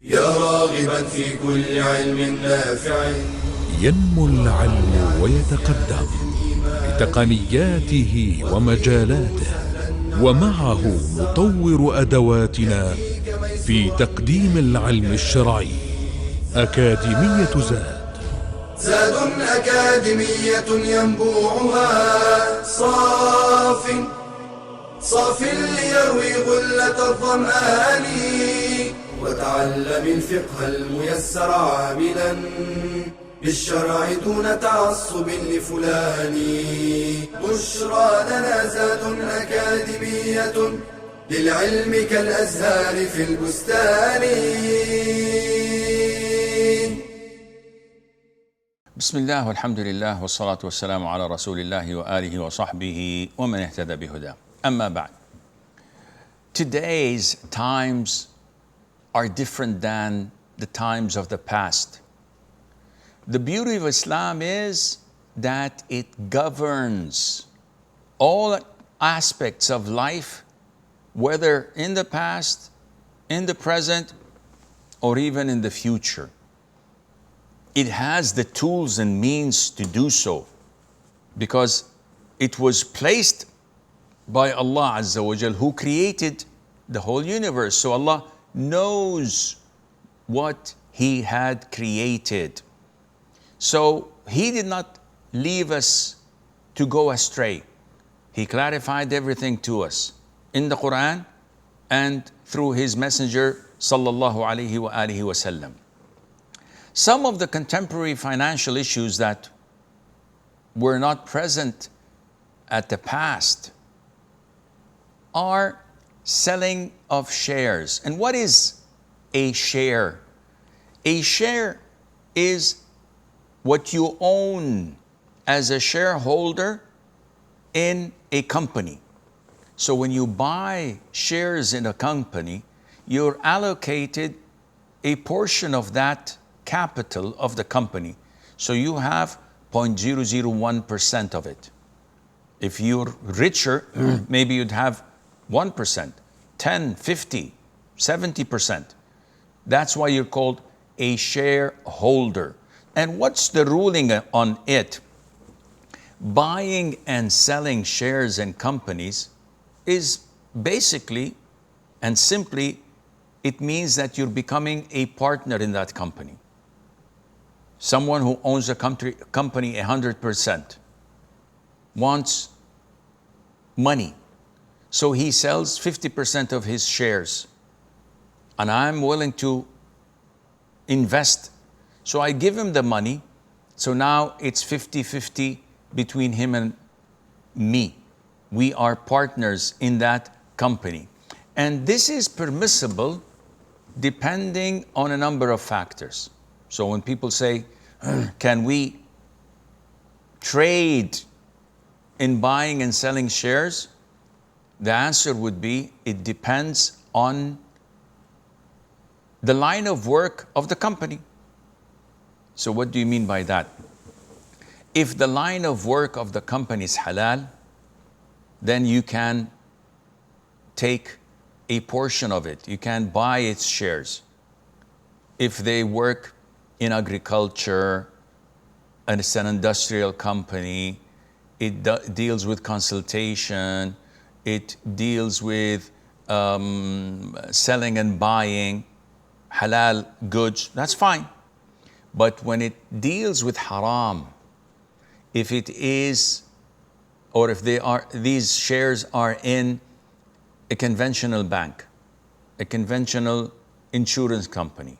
يا راغبا في كل علم نافع. ينمو العلم ويتقدم بتقنياته ومجالاته، ومعه نطور أدواتنا في تقديم العلم الشرعي. أكاديمية زاد أكاديمية ينبوعها صاف ليروي غلة الظمآن. وتعلم الفقه الميسر عاملا بالشرع دون تعصب لفلان. بشرى لنا زاد أكاديمية للعلم كالأزهار في البستان. بسم الله والحمد لله والصلاة والسلام على رسول الله وآله وصحبه ومن اهتدى بهداه. أما بعد. Today's times are different than the times of the past. The beauty of Islam is that it governs all aspects of life, whether in the past, in the present, or even in the future. It has the tools and means to do so because it was placed by Allah Azza wa Jal, who created the whole universe. So Allah knows what He had created. So He did not leave us to go astray. He clarified everything to us in the Quran and through His Messenger sallallahu alaihi wa alihi wasallam. Some of the contemporary financial issues that were not present at the past are selling of shares. And what is a share? A share is what you own as a shareholder in a company. So when you buy shares in a company, you're allocated a portion of that capital of the company. So you have 0.001% of it. If you're richer, maybe you'd have 1%, 10, 50, 70%. That's why you're called a shareholder. And what's the ruling on it? Buying and selling shares in companies is basically and simply, it means that you're becoming a partner in that company. Someone who owns a company 100% wants money. So he sells 50% of his shares. And I'm willing to invest. So I give him the money. So now it's 50-50 between him and me. We are partners in that company. And this is permissible depending on a number of factors. So when people say, can we trade in buying and selling shares? The answer would be, it depends on the line of work of the company. So what do you mean by that? If the line of work of the company is halal, then you can take a portion of it. You can buy its shares. If they work in agriculture and it's an industrial company, it deals with consultation, it deals with selling and buying halal goods, that's fine. But when it deals with haram, if it is, or if these shares are in a conventional bank, a conventional insurance company,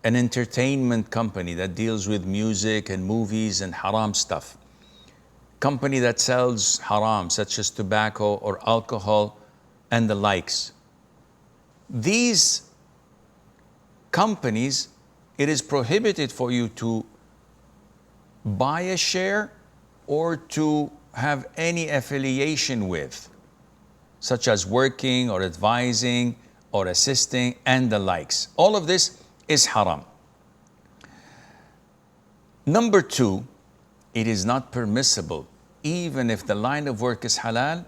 an entertainment company that deals with music and movies and haram stuff, company that sells haram such as tobacco or alcohol and the likes. These companies, it is prohibited for you to buy a share or to have any affiliation with, such as working or advising or assisting and the likes. All of this is haram. Number two, it is not permissible, even if the line of work is halal,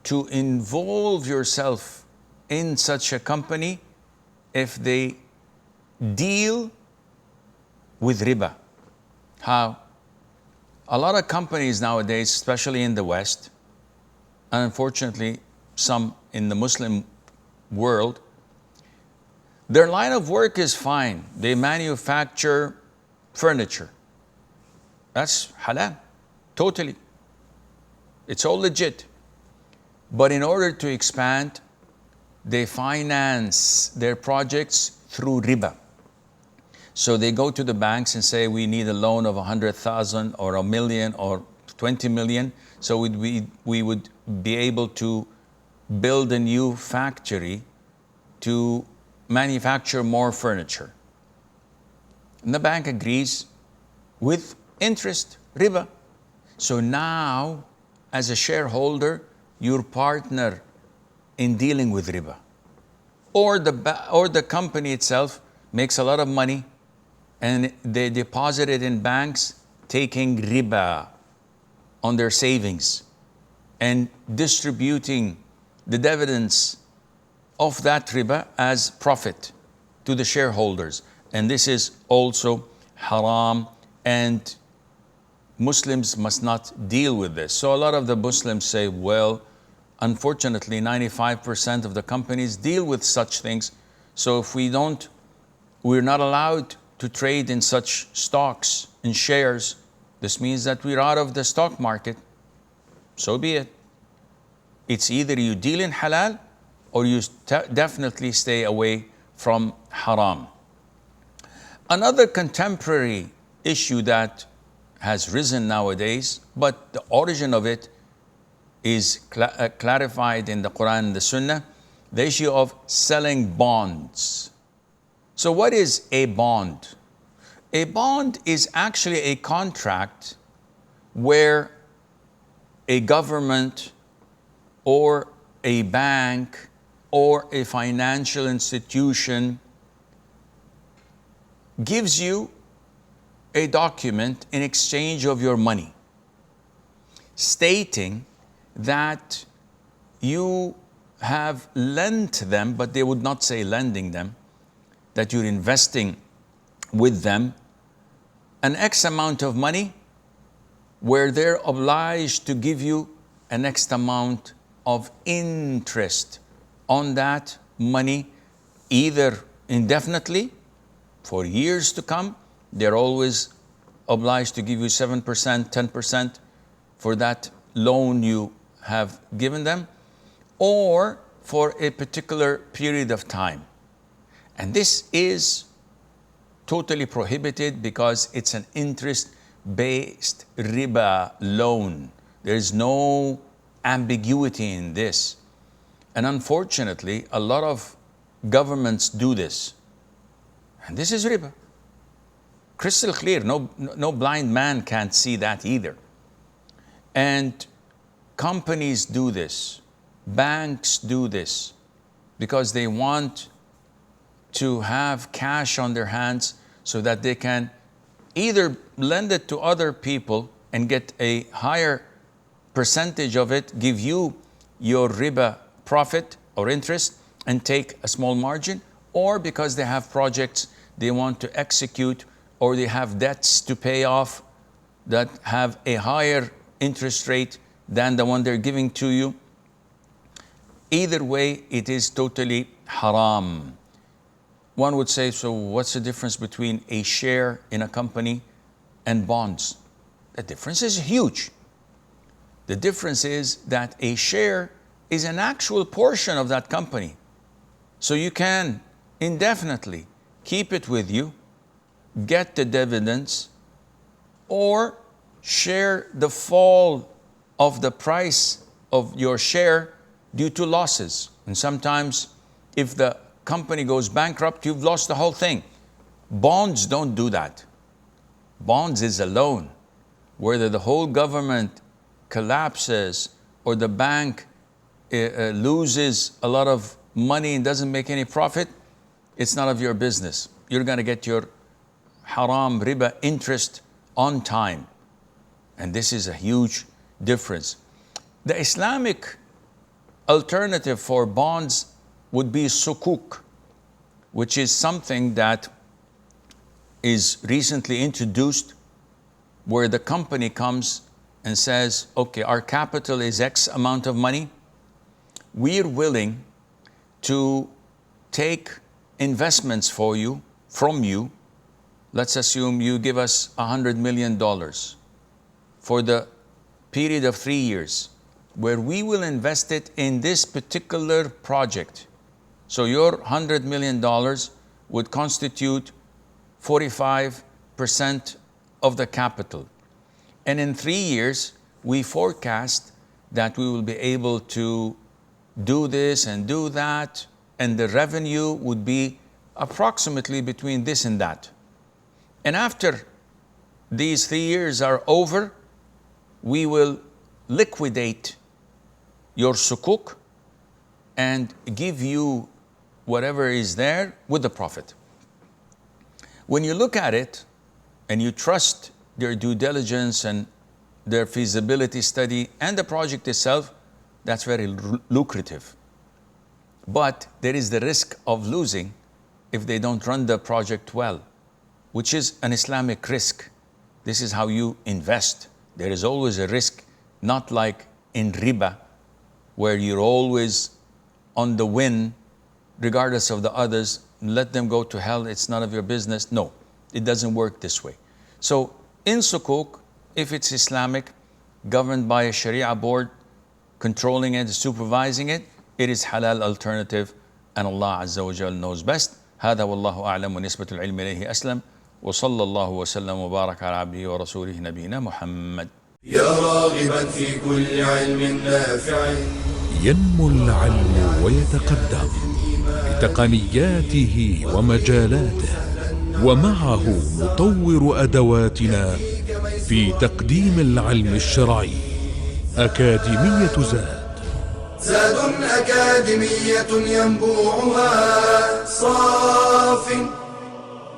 to involve yourself in such a company if they deal with riba. How? A lot of companies nowadays, especially in the West, and unfortunately some in the Muslim world, their line of work is fine. They manufacture furniture. That's halal, totally. It's all legit. But in order to expand, they finance their projects through riba. So they go to the banks and say, we need a loan of 100,000 or a million or 20 million. So we would be able to build a new factory to manufacture more furniture. And the bank agrees with interest, riba. So now, as a shareholder, your partner in dealing with riba. Or the company itself makes a lot of money and they deposit it in banks, taking riba on their savings and distributing the dividends of that riba as profit to the shareholders. And this is also haram, and Muslims must not deal with this. So a lot of the Muslims say, well, unfortunately, 95% of the companies deal with such things. So if we're not allowed to trade in such stocks and shares, this means that we're out of the stock market. So be it. It's either you deal in halal or you definitely stay away from haram. Another contemporary issue that has risen nowadays, but the origin of it is clarified in the Quran and the Sunnah, the issue of selling bonds. So what is a bond? A bond is actually a contract where a government or a bank or a financial institution gives you a document in exchange of your money, stating that you have lent them, but they would not say lending them, that you're investing with them an X amount of money, where they're obliged to give you an X amount of interest on that money, either indefinitely, for years to come. They're always obliged to give you 7%, 10% for that loan you have given them, or for a particular period of time. And this is totally prohibited because it's an interest-based riba loan. There is no ambiguity in this. And unfortunately, a lot of governments do this. And this is riba. Crystal clear, no blind man can't see that either. And companies do this, banks do this, because they want to have cash on their hands so that they can either lend it to other people and get a higher percentage of it, give you your riba profit or interest and take a small margin, or because they have projects they want to execute, or they have debts to pay off that have a higher interest rate than the one they're giving to you. Either way, it is totally haram. One would say, so what's the difference between a share in a company and bonds? The difference is huge. The difference is that a share is an actual portion of that company. So you can indefinitely keep it with you, get the dividends, or share the fall of the price of your share due to losses. And sometimes if the company goes bankrupt, you've lost the whole thing. Bonds don't do that. Bonds is a loan. Whether the whole government collapses or the bank loses a lot of money and doesn't make any profit, it's none of your business. You're going to get your haram riba interest on time. And this is a huge difference. The Islamic alternative for bonds would be sukuk. which is something that is recently introduced, where the company comes and says, okay, our capital is X amount of money. We're willing to take investments from you. Let's assume you give us $100 million for the period of 3 years, where we will invest it in this particular project. So your $100 million would constitute 45% of the capital. And in 3 years, we forecast that we will be able to do this and do that, and the revenue would be approximately between this and that. And after these 3 years are over, we will liquidate your sukuk and give you whatever is there with the profit. When you look at it and you trust their due diligence and their feasibility study and the project itself, that's very lucrative. But there is the risk of losing if they don't run the project well, which is an Islamic risk. This is how you invest. There is always a risk, not like in riba, where you're always on the win, regardless of the others. Let them go to hell, it's none of your business. No, it doesn't work this way. So in sukuk, if it's Islamic, governed by a Sharia board, controlling it, supervising it, it is halal alternative, and Allah Azza wa Jal knows best. هذا والله أعلم ونسبة العلم إليه أسلم وصلى الله وسلم وبارك على عبده ورسوله نبينا محمد. يا راغبا في كل علم نافع ينمو العلم ويتقدم بتقنياته ومجالاته، ومعه نطور أدواتنا في تقديم العلم الشرعي. أكاديمية زاد أكاديمية ينبوعها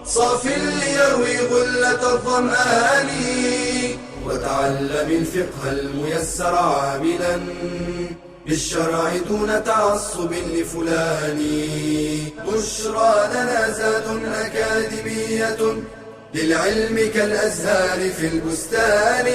صاف ليروي غلة الظمآن، وتعلم الفقه الميسر عاملا بالشرع دون تعصب لفلان. بشرى لنا زاد أكاديمية للعلم كالأزهار في البستان.